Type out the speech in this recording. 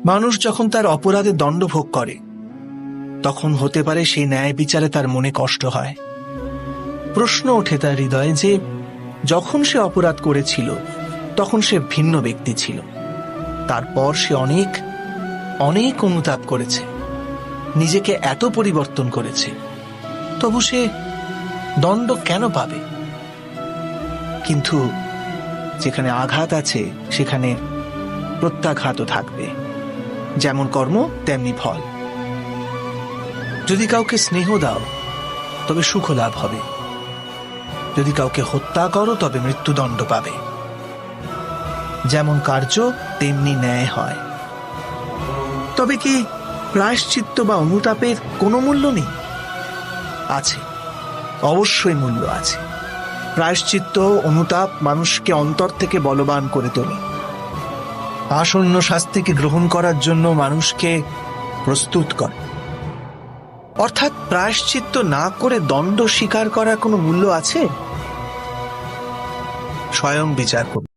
মানুষ যখন তার অপরাধে দণ্ড ভোগ করে তখন হতে পারে সেই ন্যায় বিচারে তার মনে কষ্ট হয়। প্রশ্ন ওঠে তার হৃদয়ে যে যখন সে অপরাধ করেছিল তখন সে ভিন্ন ব্যক্তি ছিল, তারপর সে অনেক অনেক অনুতাপ করেছে, নিজেকে এত পরিবর্তন করেছে, তবু সে দণ্ড কেন পাবে? কিন্তু যেখানে আঘাত আছে সেখানে প্রত্যাঘাতও থাকবে। যেমন কর্ম তেমনি ফল। যদি কাউকে স্নেহ দাও তবে সুখ লাভ হবে, যদি কাউকে হত্যা করো তবে মৃত্যুদণ্ড পাবে। যেমন কার্য তেমনি ন্যায় হয়। তবে কি প্রায়শ্চিত্ত বা অনুতাপের কোনো মূল্য নেই? আছে, অবশ্যই মূল্য আছে। প্রায়শ্চিত্ত অনুতাপ মানুষকে অন্তর থেকে বলবান করে তোলে, আসন্ন শাস্তিকে গ্রহণ করার জন্য মানুষকে প্রস্তুত করে। অর্থাৎ প্রায়শ্চিত্ত না করে দণ্ড স্বীকার করার কোনো মূল্য আছে? স্বয়ং বিচার করুন।